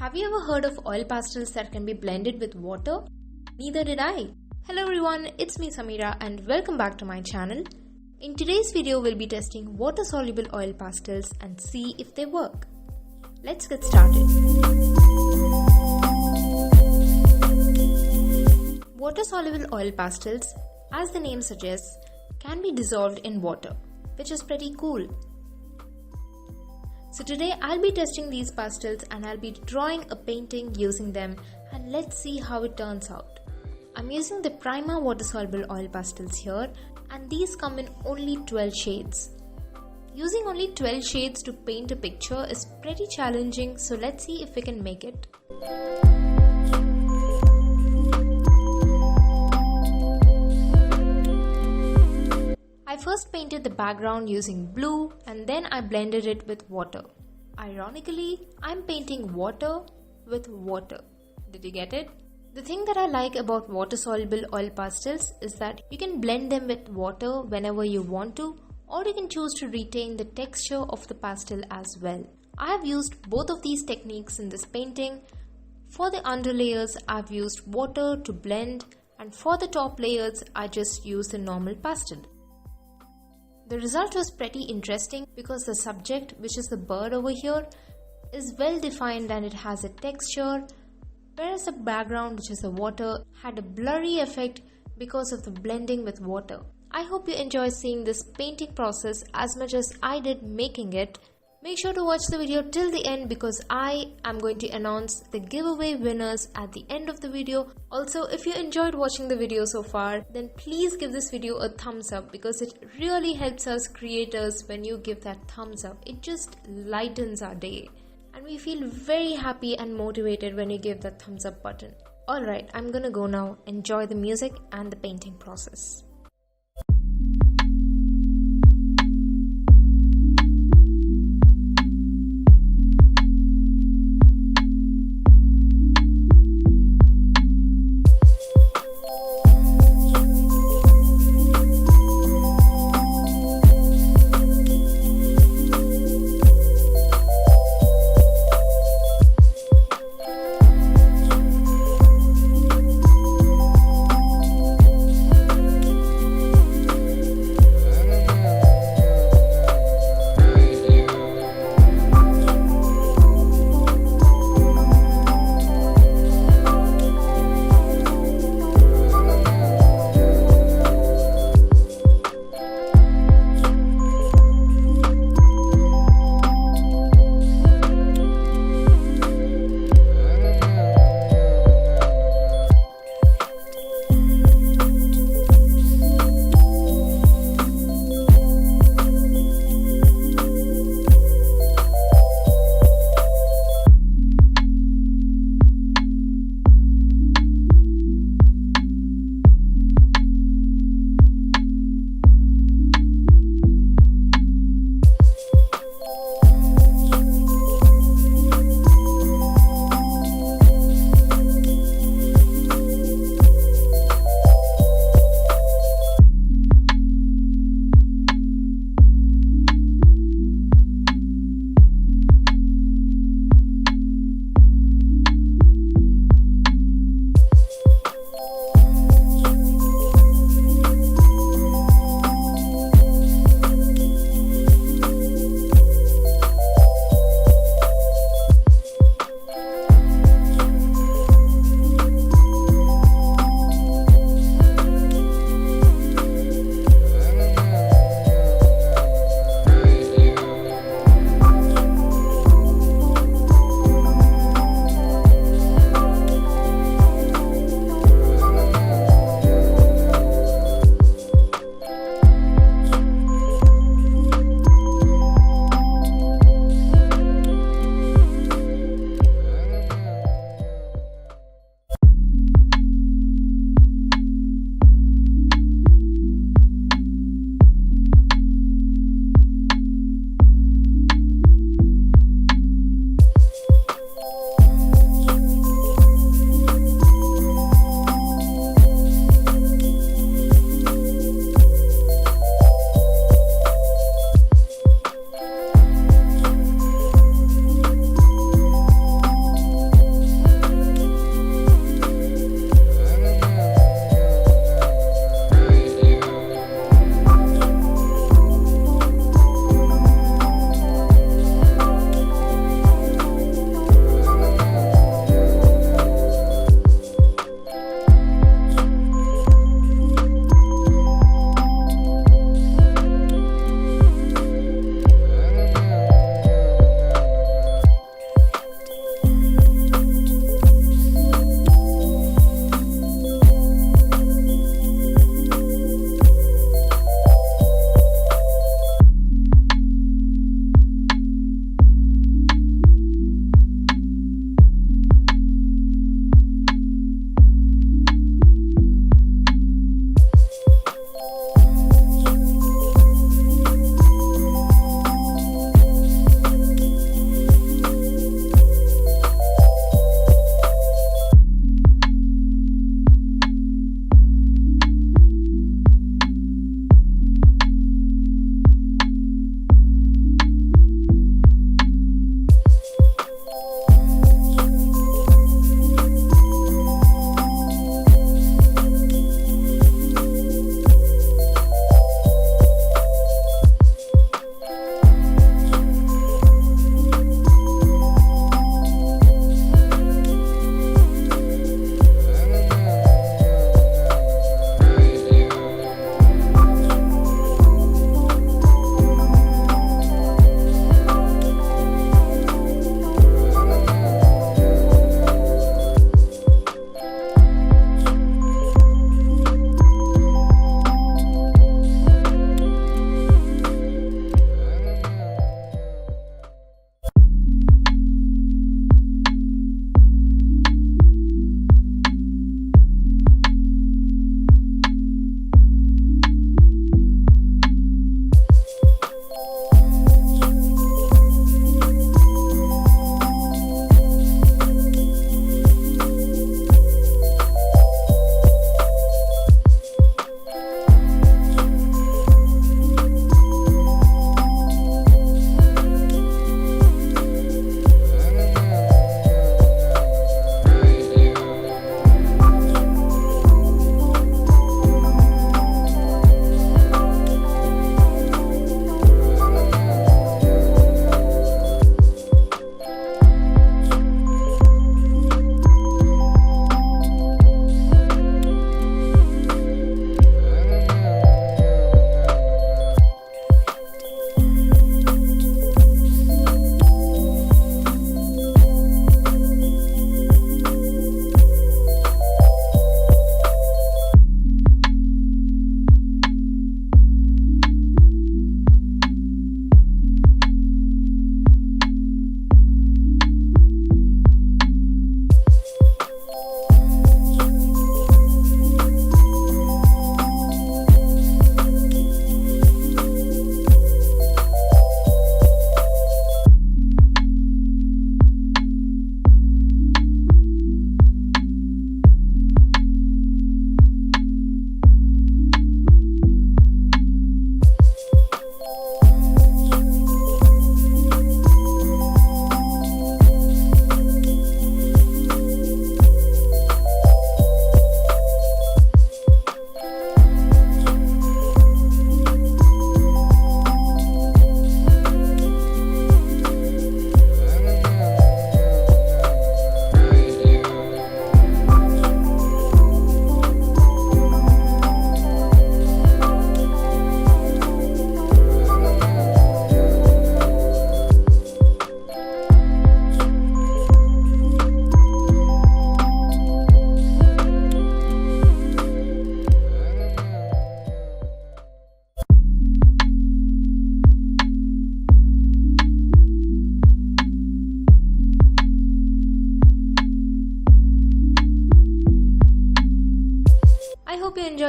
Have you ever heard of oil pastels that can be blended with water? Neither did I. Hello everyone, it's me Samira and welcome back to my channel. In today's video, we'll be testing water-soluble oil pastels and see if they work. Let's get started. Water-soluble oil pastels, as the name suggests, can be dissolved in water, which is pretty cool. So today I'll be testing these pastels and I'll be drawing a painting using them, and let's see how it turns out. I'm using the Prima water-soluble oil pastels here, and these come in only 12 shades. Using only 12 shades to paint a picture is pretty challenging, so let's see if we can make it. I first painted the background using blue and then I blended it with water. Ironically, I'm painting water with water. Did you get it? The thing that I like about water-soluble oil pastels is that you can blend them with water whenever you want to, or you can choose to retain the texture of the pastel as well. I have used both of these techniques in this painting. For the underlayers, I've used water to blend, and for the top layers, I just used the normal pastel. The result was pretty interesting because the subject, which is the bird over here, is well defined and it has a texture, whereas the background, which is the water, had a blurry effect because of the blending with water. I hope you enjoy seeing this painting process as much as I did making it. Make sure to watch the video till the end because I am going to announce the giveaway winners at the end of the video. Also, if you enjoyed watching the video so far, then please give this video a thumbs up because it really helps us creators when you give that thumbs up. It just lightens our day. And we feel very happy and motivated when you give that thumbs up button. Alright, I'm gonna go now. Enjoy the music and the painting process.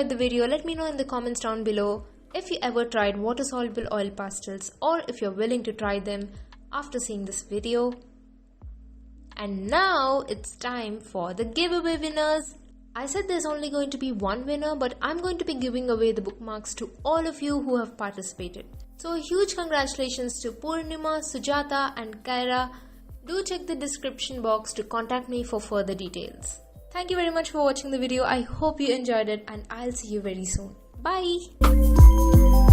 enjoyed the video, let me know in the comments down below if you ever tried water-soluble oil pastels or if you're willing to try them after seeing this video. And now it's time for the giveaway winners. I said there's only going to be one winner, but I'm going to be giving away the bookmarks to all of you who have participated. So a huge congratulations to Purnima, Sujata and Kaira. Do check the description box to contact me for further details. Thank you very much for watching the video. I hope you enjoyed it and I'll see you very soon. Bye!